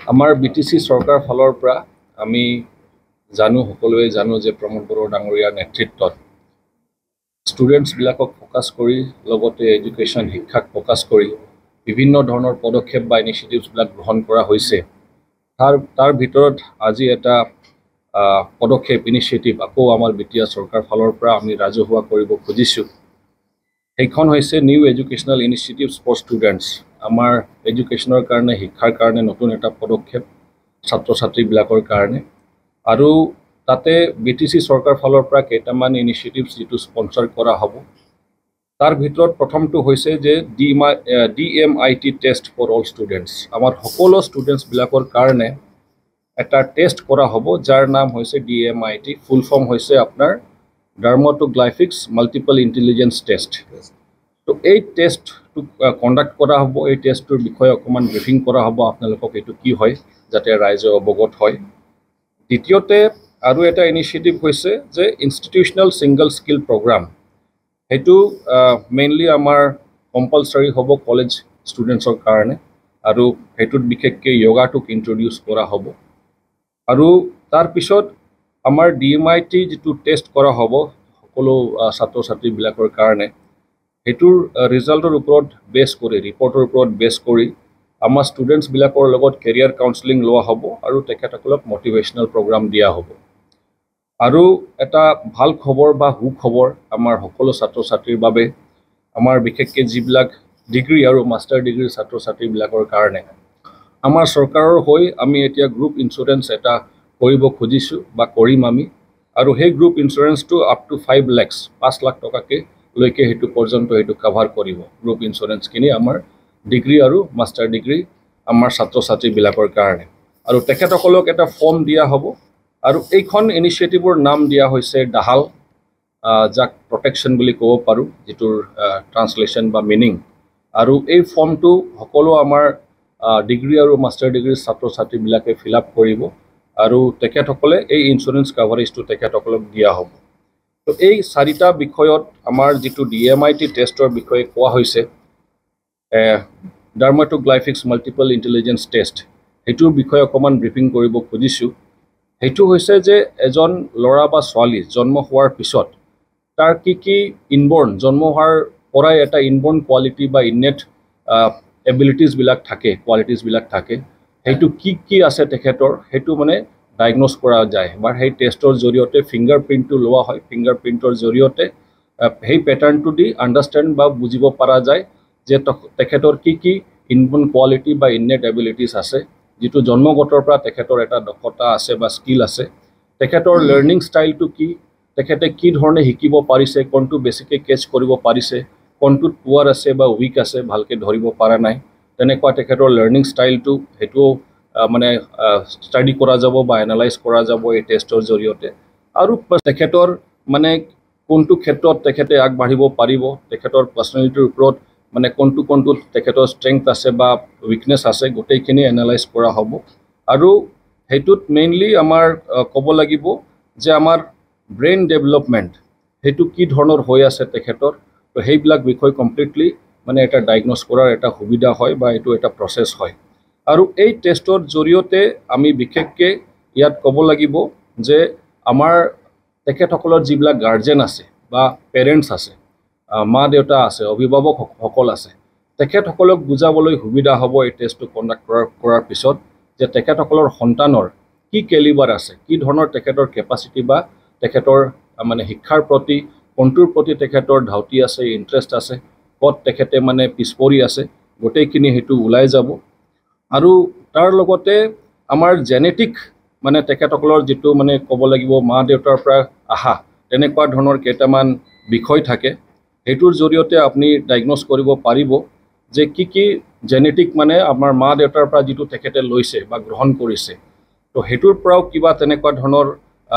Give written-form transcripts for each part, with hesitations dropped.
আমাৰ বিটিসি চৰকাৰ ফালৰ পৰা আমি সকলোৱে জানো যে প্ৰমোদ বড়ো ডাঙৰীয়াৰ নেতৃত্বত ষ্টুডেন্টছ বিলাকক ফোকাস কৰি লগতে এডুকেশ্যন শিক্ষাক ফোকাস কৰি বিভিন্ন ধৰণৰ পদক্ষেপ বা ইনিচিয়েটিভছ বিলাক গ্ৰহণ কৰা হৈছে তাৰ ভিতৰত আজি এটা পদক্ষেপ ইনিচিয়েটিভ আকৌ আমাৰ বিটিয়া চৰকাৰ ফালৰ পৰা আমি ৰাজহুৱা কৰিব খুজিছো এইখন হৈছে নিউ এডুকেশ্যনাল ইনিচিয়েটিভছ ফৰ ষ্টুডেন্টছ আমাৰ এডুকেশ্যনৰ কাৰণে শিক্ষাৰ কাৰণে নতুন এটা পদক্ষেপ ছাত্ৰ ছাত্ৰীবিলাকৰ কাৰণে আৰু তাতে বিটিসি চৰকাৰ ফালৰ পৰা কেইটামান ইনিচিয়েটিভছ যেটো স্পন্সৰ কৰা হ'ব তাৰ ভিতৰত প্ৰথমটো হৈছে যে DMIT test for all students আমাৰ সকলো ষ্টুডেন্টছ বিলাকৰ কাৰণে এটা টেষ্ট কৰা হ'ব যাৰ নাম হৈছে ডিএমআইটি ফুল ফৰ্ম হৈছে আপোনাৰ ডাৰ্মাটোগ্লাইফিক্স মাল্টিপল ইন্টেলিজেন্স টেষ্ট তো এই টেষ্টটো কণ্ডাক্ট কৰা হ'ব এই টেষ্টটোৰ বিষয়ে অকমান ব্ৰিফিং কৰা হ'ব আপোনালোকক এইটো কি হয় যাতে ৰাইজে অৱগত হয় দ্বিতীয়তে আৰু এটা ইনিচিয়েটিভ হৈছে যে ইনষ্টিটিউচনেল সিংগল স্কিল প্ৰগ্ৰাম হেতু মেইনলি আমাৰ কম্পালসৰি হ'ব কলেজ ষ্টুডেন্টছৰ কাৰণে আৰু হেতুত বিশেষকৈ যোগাটোক ইন্ট্ৰোডিউস কৰা হ'ব আৰু তাৰ পিছত আমাৰ ডিএমআইটি যেটো টেষ্ট কৰা হ'ব সকলো ছাত্ৰ ছাত্ৰীবিলাকৰ কাৰণে হেতুৰ ৰিজাল্টৰ ওপৰত বেছ কৰি ৰিপৰ্টৰ ওপৰত বেছ কৰি আমাৰ ষ্টুডেন্টছ বিলাকৰ লগত কেৰিয়াৰ কাউন্সেলিং লোৱা হ'ব আৰু তেখেতসকলক মোটিভেশনাল প্ৰগ্ৰাম দিয়া হ'ব আৰু এটা ভাল খবৰ বা সুখবৰ আমাৰ সকলো ছাত্ৰ ছাত্ৰীৰ বাবে আমাৰ বিশেষকৈ যিবিলাক ডিগ্ৰী আৰু মাষ্টাৰ ডিগ্ৰী ছাত্ৰ ছাত্ৰীবিলাকৰ কাৰণে আমাৰ চৰকাৰৰ হৈ আমি এতিয়া গ্ৰুপ ইন্সুৰেন্স এটা কৰিব খুজিছো বা কৰিম আমি আৰু সেই গ্ৰুপ ইন্সুৰেন্সটো আপ টু 5 লাখ 5 লাখ টকাকে লৈকে হেতু পৰ্যন্ত হেতু কভাৰ কৰিব গ্ৰুপ ইন্সুৰেন্স কিনি আমাৰ ডিগ্ৰী আৰু মাষ্টাৰ ডিগ্ৰী আমাৰ ছাত্ৰ ছাত্ৰীবিলাকৰ কাৰণে আৰু তেখেতসকলক এটা ফৰ্ম দিয়া হ'ব আৰু এইখন ইনিচিয়েটিভৰ নাম দিয়া হৈছে ডাহাল যাক প্ৰটেকশ্যন বুলি ক'ব পাৰো যেটোৰ ট্ৰান্সলেশ্যন বা মিনিং আৰু এই ফৰ্মটো সকলো আমাৰ ডিগ্ৰী আৰু মাষ্টাৰ ডিগ্ৰী ছাত্ৰ ছাত্ৰীবিলাকে ফিল আপ কৰিব আৰু তেখেতসকলে এই ইন্সুৰেন্স কভাৰেজটো তেখেতসকলক দিয়া হ'ব তো এই চাৰিটা বিষয়ত আমাৰ যেটো ডিএমআইটি টেষ্টৰ বিষয়ে কোৱা হৈছে ডাৰ্মাটোগ্লাইফিক্স মাল্টিপল ইন্টেলিজেন্স টেষ্ট হেতুৰ বিষয়ে অকমান ব্ৰিফিং কৰিব খুজিছো হেতু হৈছে যে এজন ল'ৰা বা ছোৱালী জন্ম হোৱাৰ পিছত তাৰ কি ইনবৰ্ন জন্ম হোৱাৰ পৰাই এটা ইনবৰ্ন কোৱালিটি বা ইনেট এবিলিটিজ বিলাক থাকে কোৱালিটিজ বিলাক থাকে হেতু কি আছে তেখেতৰ হেতু মানে ডায়াগনোজ কৰা যায় বা সেই টেষ্টৰ জৰিয়তে ফিংগাৰপ্ৰিন্টটো লোৱা হয় ফিংগাৰপ্ৰিন্টৰ জৰিয়তে সেই প্যাটাৰ্নটো দি আন্ডাৰষ্টেণ্ড বা বুজিব পৰা যায় যে তেখেতৰ কি ইনবৰ্ন কোৱালিটি বা ইনেট এবিলিটিজ আছে যেটো জন্মগতৰ পৰা তেখেতৰ এটা দক্ষতা আছে বা স্কিল আছে তেখেতৰ লাৰ্নিং ষ্টাইলটো কি তেখেতে কি ধৰণে শিকিব পাৰিছে কোনটো বেছিকৈ কেচ কৰিব পাৰিছে কোনটো পুৱাৰ আছে বা উইক আছে ভালকে ধৰিব পৰা নাই তেনেকুৱা তেখেতৰ লাৰ্নিং ষ্টাইলটো হেতু মানে ষ্টাডি কৰা যাব বা এনালাইজ কৰা যাব এই টেষ্টৰ জৰিয়তে আৰু তেখেতৰ মানে কোনটো ক্ষেত্ৰত তেখেতে আগবাঢ়িব পাৰিব তেখেতৰ পাৰ্সনালিটিৰ ওপৰত মানে কোনটো তেখেতৰ ষ্ট্ৰেংথ আছে বা উইকনেছ আছে গোটেইখিনি এনালাইজ কৰা হ'ব আৰু হেতুত মেইনলি আমাৰ ক'ব লাগিব যে আমাৰ ব্ৰেইন ডেভেলপমেন্ট হেতু কি ধৰণৰ হৈ আছে তেখেতৰ তো সেইবিলাক বিষয় কমপ্লিটলি মানে এটা ডায়াগনোজ কৰাৰ এটা সুবিধা হয় বা এটো এটা প্ৰসেস হয় আৰু এই টেষ্টৰ জৰিয়তে আমি বিশেষকৈ ইয়াত ক'ব লাগিব যে আমাৰ তেখেতসকলৰ যিবিলাক গাৰ্জেন আছে বা পেৰেণ্টছ আছে মা দেউতা আছে অভিভাৱক সকল আছে তেখেতসকলক বুজাবলৈ সুবিধা হ'ব এই টেষ্টটো কণ্ডাক্ট কৰাৰ পিছত যে তেখেতসকলৰ সন্তানৰ কি কেলিবাৰ আছে কি ধৰণৰ তেখেতৰ কেপাচিটি বা তেখেতৰ মানে শিক্ষাৰ প্ৰতি কোনটোৰ প্ৰতি তেখেতৰ ধাউতি আছে ইন্টাৰেষ্ট আছে কত তেখেতে মানে পিছপৰি আছে গোটেইখিনি হেতু ওলাই যাব আৰু তাৰ লগতে আমাৰ জেনেটিক মানে তেখেতসকলৰ যেটো মানে ক'ব লাগিব মা দেউতাৰ পৰা আহা তেনেকুৱা ধৰণৰ কেইটামান বিষয় থাকে হেতুৰ জৰিয়তে আপুনি ডায়াগনোজ কৰিব পাৰিব যে কি জেনেটিক মানে আমাৰ মা দেউতাৰ পৰা যেটো তেখেতে লৈছে বা গ্ৰহণ কৰিছে তো হেতুৰ পৰাও কিবা তেনেকুৱা ধৰণৰ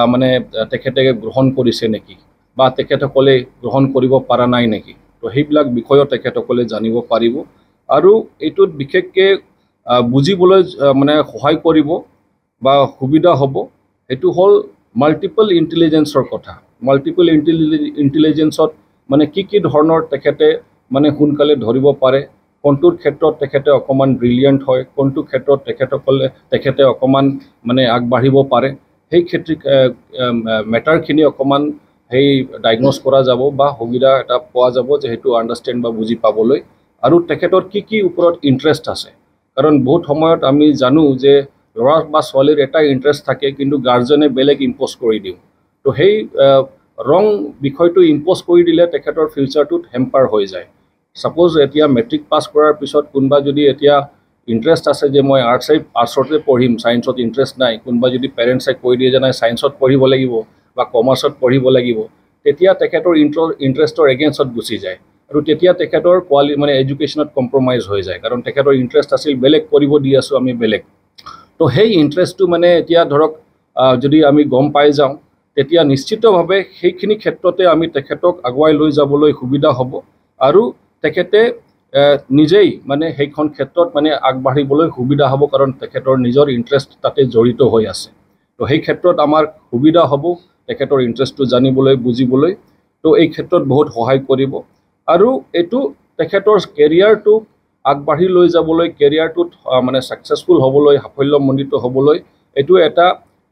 মানে তেখেতে গ্ৰহণ কৰিছে নেকি বা তেখেতসকলে গ্ৰহণ কৰিব পৰা নাই নেকি তো সেইবিলাক বিষয়ত তেখেতসকলে জানিব পাৰিব আৰু এইটোত বিশেষকৈ বুজিবলৈ মানে সহায় কৰিব বা সুবিধা হ'ব এটো হল মাল্টিপল ইন্টেলিজেন্সৰ কথা মাল্টিপল ইন্টেলিজেন্সত মানে কি ধৰণৰ তেখেতে মানে সোনকালে ধৰিব পাৰে কোনটোৰ ক্ষেত্ৰত তেখেতে অকণমান ব্ৰিলিয়েণ্ট হয়, কোনটো ক্ষেত্ৰত তেখেতে অকণমান মানে আগবাঢ়িব পাৰে, সেই মেটাৰখিনি অকণমান সেই ডায়াগন'জ কৰা যাব বা সুবিধা এটা পোৱা যাব যে সেইটো আণ্ডাৰষ্টেণ্ড বা বুজি পাবলৈ, আৰু তেখেতৰ কি ওপৰত ইণ্টাৰেষ্ট আছে। কাৰণ বহুত সময়ত আমি জানো যে ল'ৰা বা ছোৱালীৰ এটা ইণ্টাৰেষ্ট থাকে, কিন্তু গাৰ্জেনে বেলেগ ইম্প'জ কৰি দিওঁ। তো সেই ৰং বিষয়টো ইম্প'জ কৰি দিলে তেখেতৰ ফিউচাৰটোত হেম্পাৰ হৈ যায়। ছাপ'জ এতিয়া মেট্ৰিক পাছ কৰাৰ পিছত কোনোবা যদি এতিয়া ইণ্টাৰেষ্ট আছে যে মই আৰ্টছতে পঢ়িম, ছায়েন্সত ইণ্টাৰেষ্ট নাই, কোনোবা যদি পেৰেণ্টছে কৈ দিয়ে যে নাই ছায়েন্সত পঢ়িব লাগিব বা কমাৰ্চত পঢ়িব লাগিব, তেতিয়া তেখেতৰ ইণ্টাৰেষ্টৰ এগেইনষ্টত গুচি যায়, আৰু তেতিয়া তেখেতৰ মানে এডুকেশ্যনত কম্প্ৰমাইজ হৈ যায়, কাৰণ তেখেতৰ ইণ্টাৰেষ্ট আছিল বেলেগ, কৰিব দি আছোঁ আমি বেলেগ। তো সেই ইণ্টাৰেষ্টটো মানে এতিয়া ধৰক যদি আমি গম পাই যাওঁ, তেতিয়া নিশ্চিতভাৱে সেইখিনি ক্ষেত্ৰতে আমি তেখেতক আগুৱাই লৈ যাবলৈ সুবিধা হ'ব, আৰু তেখেতে নিজেই মানে সেইখন ক্ষেত্ৰত মানে আগবাঢ়িবলৈ সুবিধা হ'ব, কাৰণ তেখেতৰ নিজৰ ইণ্টাৰেষ্ট তাতে জড়িত হৈ আছে। তো সেই ক্ষেত্ৰত আমাৰ সুবিধা হ'ব তেখেতৰ ইণ্টাৰেষ্টটো জানিবলৈ, বুজিবলৈ। তো এই ক্ষেত্ৰত বহুত সহায় কৰিব, আৰু এইটো তেখেতৰ কেৰিয়াৰটো আগবাঢ়ি লৈ যাবলৈ, কেৰিয়াৰটোত মানে ছাকচেছফুল হ'বলৈ, সাফল্যমণ্ডিত হ'বলৈ, এইটো এটা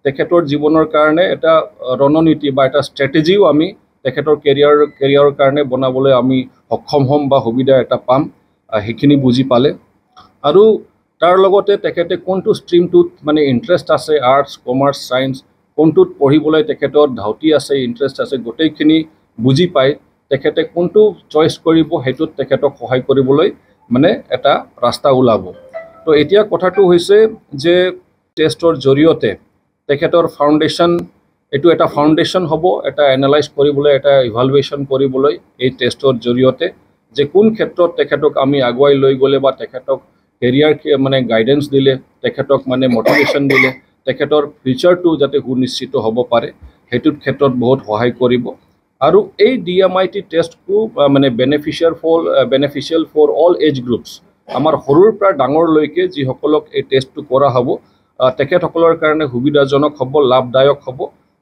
তেখেতৰ জীৱনৰ কাৰণে এটা ৰণনীতি বা এটা ষ্ট্ৰেটেজিও আমি তেখেতৰ কেৰিয়াৰৰ কাৰণে বনাবলৈ আমি সক্ষম হ'ম বা সুবিধা এটা পাম, সেইখিনি বুজি পালে। আৰু তাৰ লগতে তেখেতে কোনটো ষ্ট্ৰীমটোত মানে ইণ্টাৰেষ্ট আছে, আৰ্টছ, কমাৰ্চ, ছায়েন্স, কোনটোত পঢ়িবলৈ তেখেতৰ ধাউতি আছে, ইণ্টাৰেষ্ট আছে, গোটেইখিনি বুজি পাই তেখেতে কোনটো চইচ কৰিব, সেইটোত তেখেতক সহায় কৰিবলৈ মানে এটা ৰাস্তা ওলাব। তো এতিয়া কথাটো হৈছে যে টেষ্টৰ জৰিয়তে তেখেতৰ ফাউণ্ডেশ্যন, এইটো এটা ফাউণ্ডেশ্যন হ'ব, এটা এনালাইজ কৰিবলৈ, এটা ইভালুৱেশ্যন কৰিবলৈ এই টেষ্টৰ জৰিয়তে, যে কোন ক্ষেত্ৰত তেখেতক আমি আগুৱাই লৈ গ'লে বা তেখেতক কেৰিয়াৰ মানে গাইডেন্স দিলে, তেখেতক মানে মটিভেশ্যন দিলে তেখেতৰ ফিউচাৰটো যাতে সুনিশ্চিত হ'ব পাৰে, সেইটোৰ ক্ষেত্ৰত বহুত সহায় কৰিব। আৰু এই DMIT টেষ্টটো মানে beneficial for all age groups, আমাৰ সৰুৰ পৰা ডাঙৰলৈকে যিসকলক এই টেষ্টটো কৰা হ'ব, তেখেতসকলৰ কাৰণে সুবিধাজনক হ'ব, লাভদায়ক হ'ব,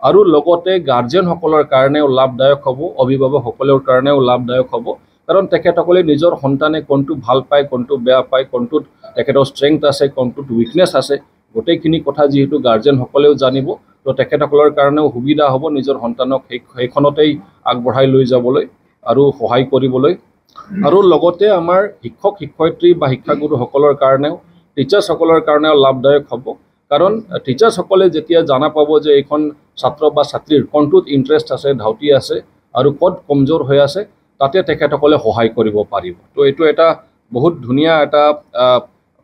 আৰু লগতে গাৰ্জেনসকলৰ কাৰণেও লাভদায়ক হ'ব, অভিভাৱকসকলৰ কাৰণেও লাভদায়ক হ'ব। কাৰণ তেখেতসকলে নিজৰ সন্তানে কোনটো ভাল পায়, কোনটো বেয়া পায়, কোনটোত তেখেতৰ ষ্ট্ৰেংথ আছে, কোনটোত উইকনেছ আছে, গোটেইখিনি কথা যিহেতু গাৰ্জেনসকলেও জানিব, তো তেখেতসকলৰ কাৰণেও সুবিধা হ'ব নিজৰ সন্তানক সেইখনতেই আগবঢ়াই লৈ যাবলৈ আৰু সহায় কৰিবলৈ। আৰু লগতে আমাৰ শিক্ষক শিক্ষয়িত্ৰী বা শিক্ষাগুৰুসকলৰ কাৰণেও, টিচাৰ্ছসকলৰ কাৰণেও লাভদায়ক হ'ব। কাৰণ টিচাৰ্ছসকলে যেতিয়া জানা পাব যে এইখন ছাত্ৰ বা ছাত্ৰীৰ কোনটোত ইণ্টাৰেষ্ট আছে, ধাউতি আছে, আৰু ক'ত কমজোৰ হৈ আছে, তাতে তেখেতসকলে সহায় কৰিব পাৰিব। তো এইটো এটা বহুত ধুনীয়া এটা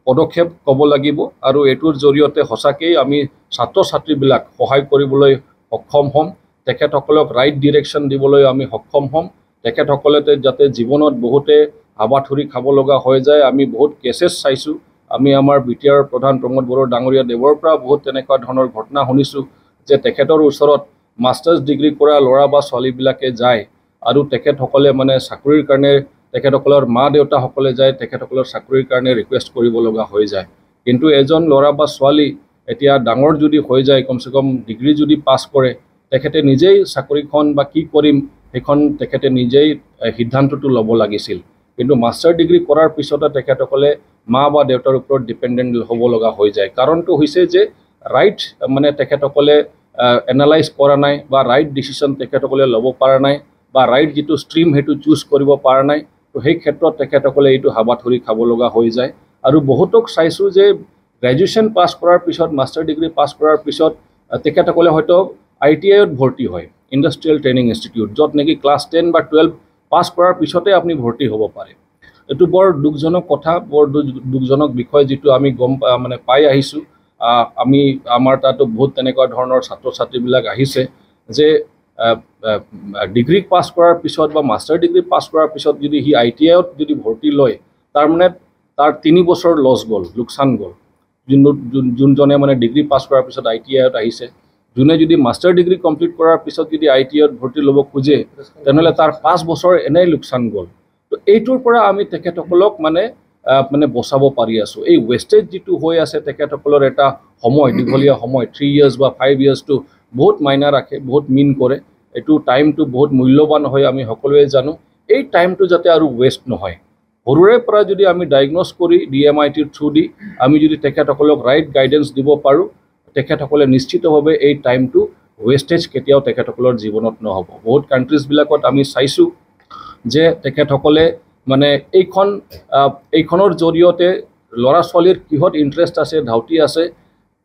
পদক্ষেপ ক'ব লাগিব, আৰু এইটোৰ জৰিয়তে সঁচাকেই আমি ছাত্ৰ ছাত্ৰীবিলাক সহায় কৰিবলৈ সক্ষম হ'ম, তেখেতসকলক ৰাইট ডিৰেকশ্যন দিবলৈ আমি সক্ষম হ'ম। তেখেতসকলে যাতে জীৱনত বহুতে হাবাথুৰি খাব লগা হৈ যায়, আমি বহুত কেছেছ চাইছোঁ। আমি আমাৰ BTR প্ৰধান প্ৰমোদ বড়ো ডাঙৰীয়া দেৱৰ পৰা বহুত তেনেকুৱা ধৰণৰ ঘটনা শুনিছোঁ, যে তেখেতৰ ওচৰত মাষ্টাৰ্ছ ডিগ্ৰী কৰা ল'ৰা বা ছোৱালীবিলাকে যায়, আৰু তেখেতসকলে মানে চাকৰিৰ কাৰণে, তেখেতসকলৰ মা দেউতাসকলে যায়, তেখেতসকলৰ চাকৰিৰ কাৰণে ৰিকুৱেষ্ট কৰিব লগা হৈ যায়। কিন্তু এজন ল'ৰা বা ছোৱালী এতিয়া ডাঙৰ যদি হৈ যায়, কমচে কম ডিগ্ৰী যদি পাছ কৰে, তেখেতে নিজেই চাকৰিখন বা কি কৰিম সেইখন তেখেতে নিজেই সিদ্ধান্তটো ল'ব লাগিছিল। কিন্তু মাষ্টাৰ ডিগ্ৰী কৰাৰ পিছতে তেখেতসকলে মা বা দেউতাৰ ওপৰত ডিপেণ্ডেণ্ট হ'ব লগা হৈ যায়। কাৰণটো হৈছে যে ৰাইট মানে তেখেতসকলে এনালাইজ কৰা নাই, বা ৰাইট ডিচিশ্যন তেখেতসকলে ল'ব পৰা নাই, বা ৰাইট যিটো ষ্ট্ৰীম সেইটো চুজ কৰিব পৰা নাই। তো সেই ক্ষেত্ৰত তেখেতসকলে এইটো হাবাথুৰি খাব লগা হৈ যায়। আৰু বহুতক চাইছোঁ যে গ্ৰেজুৱেশ্যন পাছ কৰাৰ পিছত, মাষ্টাৰ ডিগ্ৰী পাছ কৰাৰ পিছত তেখেতসকলে হয়তো ITIত ভৰ্তি হয়, ইণ্ডাষ্ট্ৰিয়েল ট্ৰেইনিং ইনষ্টিটিউট, য'ত নেকি ক্লাছ 10 বা 12 পাছ কৰাৰ পিছতে আপুনি ভৰ্তি হ'ব পাৰে। এইটো বৰ দুখজনক কথা, বৰ দুখজনক বিষয়, যিটো আমি মানে পাই আহিছোঁ। আমাৰ তাতো বহুত তেনেকুৱা ধৰণৰ ছাত্ৰ ছাত্ৰীবিলাক আহিছে, যে ডিগ্ৰী পাছ কৰাৰ পিছত বা মাষ্টাৰ ডিগ্ৰী পাছ কৰাৰ পিছত যদি সি ITIত যদি ভৰ্তি লয়, তাৰমানে তাৰ 3 বছৰ লছ গ'ল, লোকচান গ'ল। যোনজনে মানে ডিগ্ৰী পাছ কৰাৰ পিছত ITIত আহিছে, যোনে যদি মাষ্টাৰ ডিগ্ৰী কমপ্লিট কৰাৰ পিছত যদি ITIত ভৰ্তি ল'ব খোজে, তেনেহ'লে তাৰ 5 বছৰ এনেই লোকচান গ'ল। তো এইটোৰ পৰা আমি তেখেতসকলক মানে বচাব পাৰি আছোঁ। এই ৱেষ্টেজ যিটো হৈ আছে, তেখেতসকলৰ এটা সময়, দীঘলীয়া সময়, 3 years বা 5 yearsটো বহুত মাইনা ৰাখে, বহুত মিন কৰে। এইটো টাইমটো বহুত মূল্যৱান হয়, আমি সকলোৱে জানো। এই টাইমটো যাতে আৰু ৱেষ্ট নহয়, সৰুৰে পৰা যদি আমি ডায়াগন'জ কৰি DMITৰ থ্ৰু দি আমি যদি তেখেতসকলক ৰাইট গাইডেন্স দিব পাৰোঁ, তেখেতসকলে নিশ্চিতভাৱে এই টাইমটো ৱেষ্টেজ কেতিয়াও তেখেতসকলৰ জীৱনত নহ'ব। বহুত কাণ্ট্ৰিজবিলাকত আমি চাইছোঁ যে তেখেতসকলে মানে এইখনৰ জৰিয়তে ল'ৰা ছোৱালীৰ কিহত ইণ্টাৰেষ্ট আছে, ধাউতি আছে,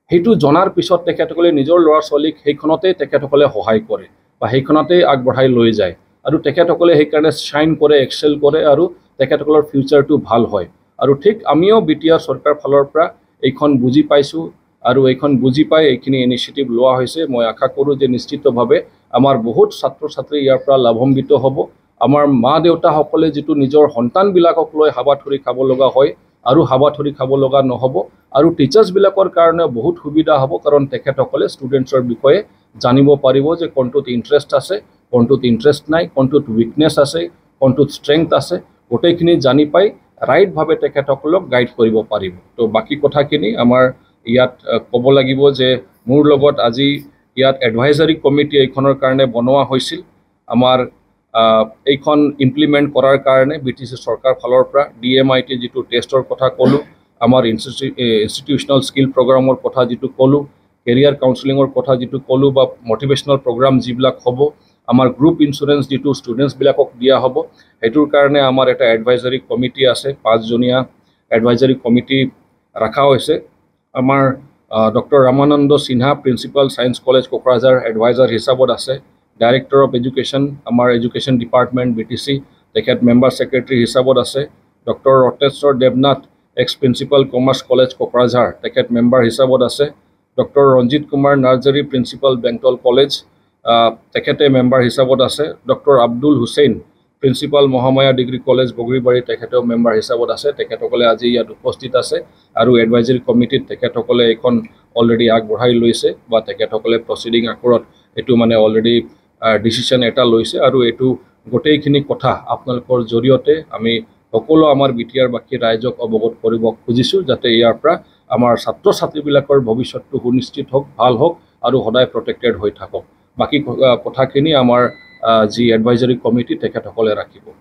সেইটো জনাৰ পিছত তেখেতসকলে নিজৰ ল'ৰা ছোৱালীক সেইখনতে তেখেতসকলে সহায় কৰে বা সেইখনতেই আগবঢ়াই লৈ যায় আৰু তেখেতসকলে সেইকাৰণে শ্বাইন কৰে, এক্সেল কৰে আৰু তেখেতসকলৰ ফিউচাৰটো ভাল হয়। আৰু ঠিক আমিও BTR চৰকাৰ ফালৰ পৰা এইখন বুজি পাইছোঁ আৰু এইখন বুজি পাই এইখিনি ইনিচিয়েটিভ লোৱা হৈছে। মই আশা কৰোঁ যে নিশ্চিতভাৱে আমাৰ বহুত ছাত্ৰ ছাত্ৰী ইয়াৰ পৰা লাভান্বিত হ'ব। আমাৰ মা দেউতাসকলে যিটো নিজৰ সন্তানবিলাকক লৈ হাবাথুৰি খাব লগা হয় আৰু হাবাথুৰি খাব লগা নহ'ব আৰু টিচাৰ্ছবিলাকৰ কাৰণে বহুত সুবিধা হ'ব, কাৰণ তেখেতসকলে ষ্টুডেণ্টছৰ বিষয়ে জানিব পাৰিব যে কোনটোত ইণ্টাৰেষ্ট আছে, কোনটোত ইণ্টাৰেষ্ট নাই, কোনটোত উইকনেছ আছে, কোনটোত ষ্ট্ৰেংথ আছে, গোটেইখিনি জানি পাই ৰাইটভাৱে তেখেতসকলক গাইড কৰিব পাৰিব। তো বাকী কথাখিনি আমাৰ ইয়াত ক'ব লাগিব যে মোৰ লগত আজি ইয়াত এডভাইজাৰী কমিটি এইখনৰ কাৰণে বনোৱা হৈছিল। আমাৰ এইখন ইমপ্লিমেণ্ট কৰাৰ কাৰণে BTC চৰকাৰ ফালৰ পৰা DMIT যিটো টেষ্টৰ কথা ক'লোঁ, আমাৰ ইনষ্টিটিউচনেল স্কিল প্ৰগ্ৰামৰ কথা যিটো ক'লোঁ, কেৰিয়াৰ কাউন্সেলিঙৰ কথা যিটো ক'লোঁ বা মটিভেশ্যনেল প্ৰগ্ৰাম যিবিলাক হ'ব, আমাৰ গ্ৰুপ ইঞ্চুৰেঞ্চ যিটো ষ্টুডেণ্টছবিলাকক দিয়া হ'ব, সেইটোৰ কাৰণে আমাৰ এটা এডভাইজাৰী কমিটি আছে, 5জনীয়া এডভাইজাৰী কমিটি ৰখা হৈছে। আমাৰ doctor Ramananda Sinha principal science college Kokrajhar adviser হিচাপত আছে। ডাইৰেক্টৰ অফ এডুকেশ্যন আমাৰ এডুকেশ্যন ডিপাৰ্টমেণ্ট BTC, তেখেত মেম্বাৰ ছেক্ৰেটাৰী হিচাপত আছে। Doctor Ratneswar Debnath ex principal commerce college Kokrajhar, তেখেত মেম্বাৰ হিচাপত আছে। Doctor Ranjit Kumar Narzary principal Bengtol college, তেখেতে মেম্বাৰ হিচাপত আছে। Doctor Abdul Hussain principal Mahamaya degree college Bagribari, তেখেতেও মেম্বাৰ হিচাপত আছে। তেখেতসকলে আজি ইয়াত উপস্থিত আছে আৰু এডভাইজাৰী কমিটিত তেখেতসকলে এইখন অলৰেডি আগবঢ়াই লৈছে বা তেখেতসকলে প্ৰচিডিং আকৰত এইটো মানে অলৰেডি ডিচিশ্যন এটা লৈছে আৰু এইটো গোটেইখিনি কথা আপোনালোকৰ জৰিয়তে আমি সকলো আমাৰ BTR বাকী ৰাইজক অৱগত কৰিব খুজিছোঁ, যাতে ইয়াৰ পৰা আমাৰ ছাত্ৰ ছাত্ৰীবিলাকৰ ভৱিষ্যতটো সুনিশ্চিত হওক, ভাল হওক আৰু সদায় প্ৰটেক্টেড হৈ থাকক। বাকী কথাখিনি আমাৰ যি এডভাইজাৰী কমিটি তেখেতসকলে ৰাখিব।